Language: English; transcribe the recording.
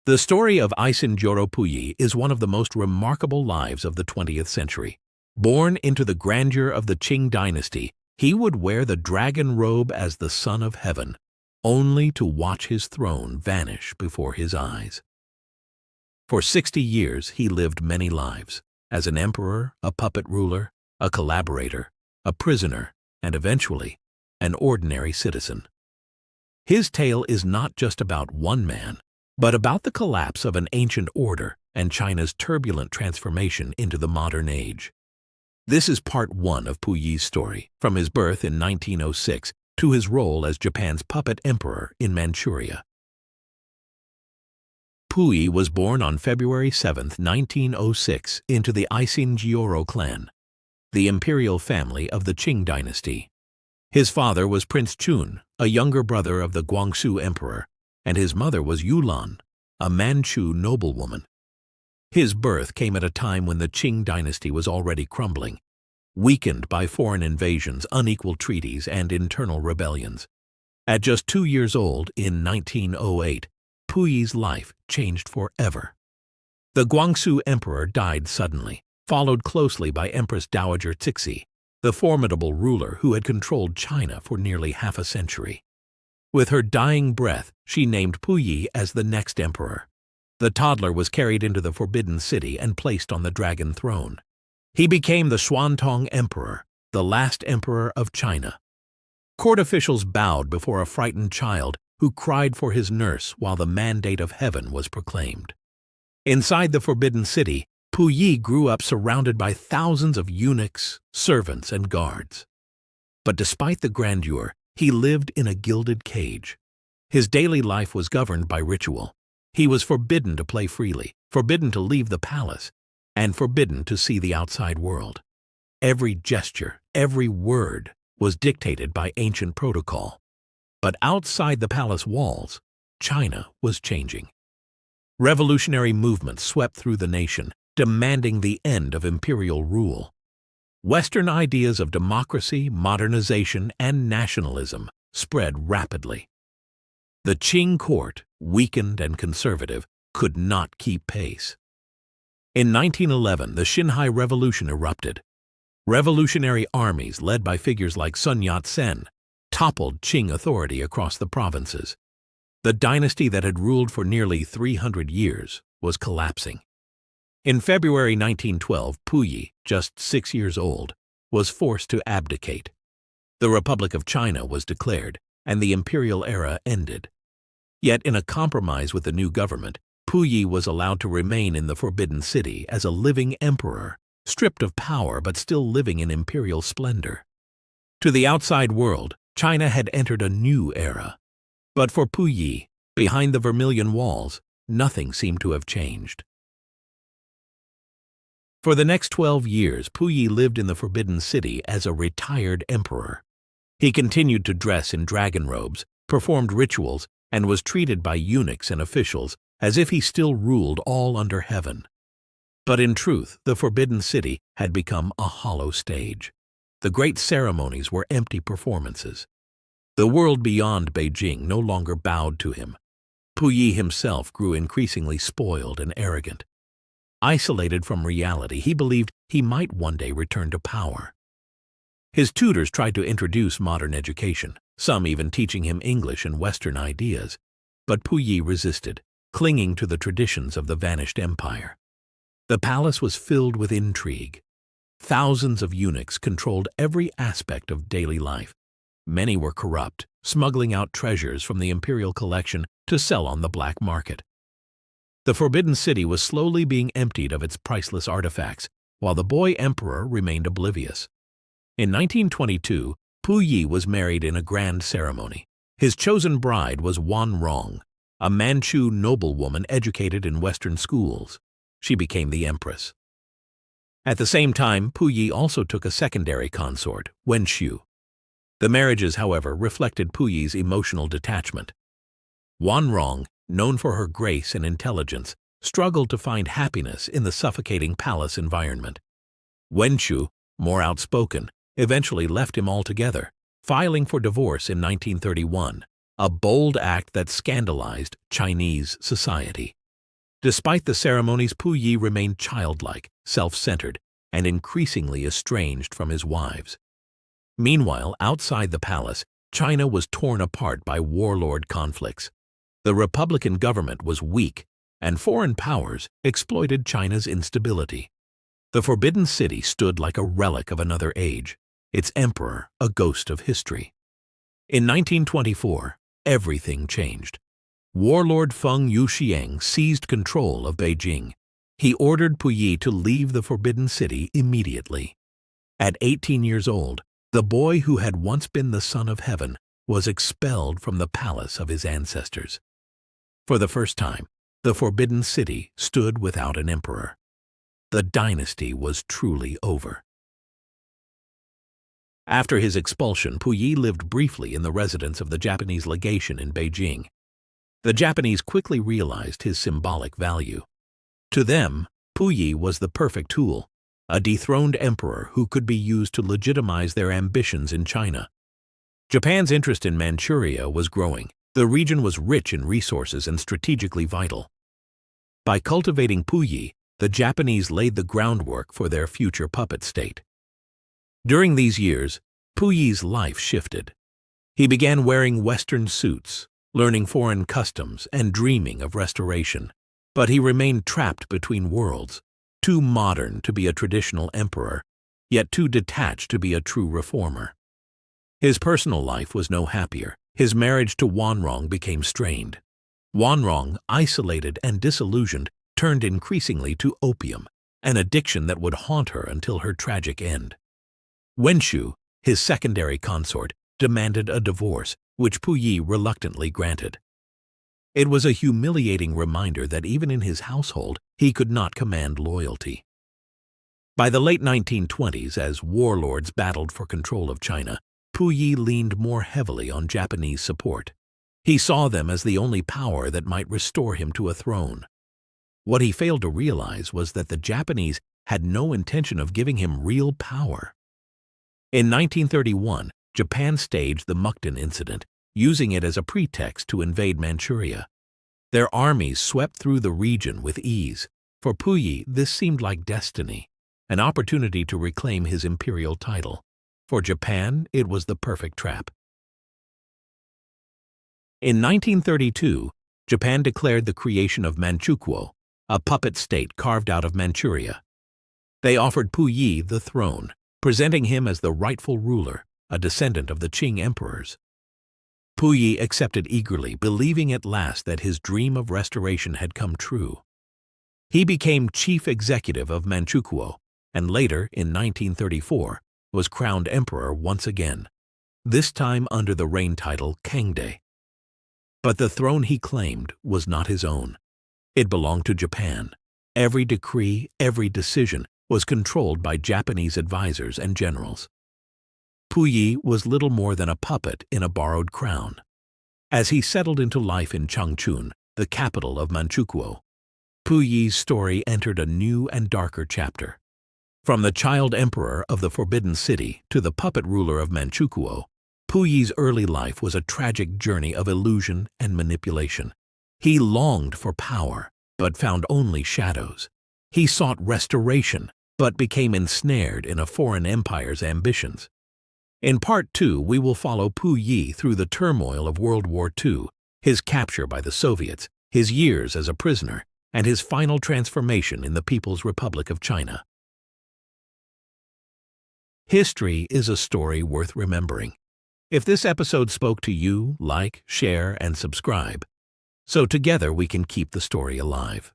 The story of Joro Puyi is one of the most remarkable lives of the 20th century. Born into the grandeur of the Qing Dynasty, he would wear the dragon robe as the son of heaven, only to watch his throne vanish before his eyes. For 60 years he lived many lives, as an emperor, a puppet ruler, a collaborator, a prisoner, and eventually, an ordinary citizen. His tale is not just about one man, but about the collapse of an ancient order and China's turbulent transformation into the modern age. This is part 1 of Puyi's story, from his birth in 1906 to his role as Japan's puppet emperor in Manchuria. Puyi was born on February 7, 1906, into the Joro clan, the imperial family of the Qing Dynasty. His father was Prince Chun, a younger brother of the Guangxu emperor, and his mother was Yulan, a Manchu noblewoman. His birth came at a time when the Qing dynasty was already crumbling, weakened by foreign invasions, unequal treaties, and internal rebellions. At just 2 years old, in 1908, Puyi's life changed forever. The Guangxu emperor died suddenly, followed closely by Empress Dowager Cixi, the formidable ruler who had controlled China for nearly half a century. With her dying breath, she named Puyi as the next emperor. The toddler was carried into the Forbidden City and placed on the dragon throne. He became the Xuantong Emperor, the last emperor of China. Court officials bowed before a frightened child who cried for his nurse while the mandate of heaven was proclaimed. Inside the Forbidden City, Puyi grew up surrounded by thousands of eunuchs, servants, and guards. But despite the grandeur, he lived in a gilded cage. His daily life was governed by ritual. He was forbidden to play freely, forbidden to leave the palace, and forbidden to see the outside world. Every gesture, every word was dictated by ancient protocol. But outside the palace walls, China was changing. Revolutionary movements swept through the nation, demanding the end of imperial rule. Western ideas of democracy, modernization, and nationalism spread rapidly. The Qing court, weakened and conservative, could not keep pace. In 1911, the Xinhai Revolution erupted. Revolutionary armies led by figures like Sun Yat-sen toppled Qing authority across the provinces. The dynasty that had ruled for nearly 300 years was collapsing. In February 1912, Puyi, just 6 years old, was forced to abdicate. The Republic of China was declared, and the imperial era ended. Yet in a compromise with the new government, Puyi was allowed to remain in the Forbidden City as a living emperor, stripped of power but still living in imperial splendor. To the outside world, China had entered a new era. But for Puyi, behind the Vermilion walls, nothing seemed to have changed. For the next 12 years, Puyi lived in the Forbidden City as a retired emperor. He continued to dress in dragon robes, performed rituals, and was treated by eunuchs and officials as if he still ruled all under heaven. But in truth, the Forbidden City had become a hollow stage. The great ceremonies were empty performances. The world beyond Beijing no longer bowed to him. Puyi himself grew increasingly spoiled and arrogant. Isolated from reality, he believed he might one day return to power. His tutors tried to introduce modern education, some even teaching him English and Western ideas, but Puyi resisted, clinging to the traditions of the vanished empire. The palace was filled with intrigue. Thousands of eunuchs controlled every aspect of daily life. Many were corrupt, smuggling out treasures from the imperial collection to sell on the black market. The Forbidden City was slowly being emptied of its priceless artifacts, while the boy emperor remained oblivious. In 1922, Puyi was married in a grand ceremony. His chosen bride was Wan Rong, a Manchu noblewoman educated in Western schools. She became the empress. At the same time, Puyi also took a secondary consort, Wen Shu. The marriages, however, reflected Puyi's emotional detachment. Wan Rong, known for her grace and intelligence, struggled to find happiness in the suffocating palace environment. Wen Shu, more outspoken, eventually left him altogether, filing for divorce in 1931, a bold act that scandalized Chinese society. Despite the ceremonies, Puyi remained childlike, self-centered, and increasingly estranged from his wives. Meanwhile, outside the palace, China was torn apart by warlord conflicts. The Republican government was weak, and foreign powers exploited China's instability. The Forbidden City stood like a relic of another age, its emperor a ghost of history. In 1924, everything changed. Warlord Feng Yuxiang seized control of Beijing. He ordered Puyi to leave the Forbidden City immediately. At 18 years old, the boy who had once been the son of heaven was expelled from the palace of his ancestors. For the first time, the Forbidden City stood without an emperor. The dynasty was truly over. After his expulsion, Puyi lived briefly in the residence of the Japanese legation in Beijing. The Japanese quickly realized his symbolic value. To them, Puyi was the perfect tool, a dethroned emperor who could be used to legitimize their ambitions in China. Japan's interest in Manchuria was growing. The region was rich in resources and strategically vital. By cultivating Puyi, the Japanese laid the groundwork for their future puppet state. During these years, Puyi's life shifted. He began wearing Western suits, learning foreign customs, and dreaming of restoration. But he remained trapped between worlds, too modern to be a traditional emperor, yet too detached to be a true reformer. His personal life was no happier. His marriage to Wanrong became strained. Wanrong, isolated and disillusioned, turned increasingly to opium, an addiction that would haunt her until her tragic end. Wenshu, his secondary consort, demanded a divorce, which Puyi reluctantly granted. It was a humiliating reminder that even in his household, he could not command loyalty. By the late 1920s, as warlords battled for control of China, Puyi leaned more heavily on Japanese support. He saw them as the only power that might restore him to a throne. What he failed to realize was that the Japanese had no intention of giving him real power. In 1931, Japan staged the Mukden incident, using it as a pretext to invade Manchuria. Their armies swept through the region with ease. For Puyi, this seemed like destiny, an opportunity to reclaim his imperial title. For Japan, it was the perfect trap. In 1932, Japan declared the creation of Manchukuo, a puppet state carved out of Manchuria. They offered Puyi the throne, presenting him as the rightful ruler, a descendant of the Qing emperors. Puyi accepted eagerly, believing at last that his dream of restoration had come true. He became chief executive of Manchukuo, and later, in 1934, was crowned emperor once again, this time under the reign title Kangde. But the throne he claimed was not his own. It belonged to Japan. Every decree, every decision was controlled by Japanese advisors and generals. Puyi was little more than a puppet in a borrowed crown. As he settled into life in Changchun, the capital of Manchukuo, Puyi's story entered a new and darker chapter. From the child emperor of the Forbidden City to the puppet ruler of Manchukuo, Puyi's early life was a tragic journey of illusion and manipulation. He longed for power, but found only shadows. He sought restoration, but became ensnared in a foreign empire's ambitions. In Part 2, we will follow Puyi through the turmoil of World War II, his capture by the Soviets, his years as a prisoner, and his final transformation in the People's Republic of China. History is a story worth remembering. If this episode spoke to you, like, share, and subscribe, so together we can keep the story alive.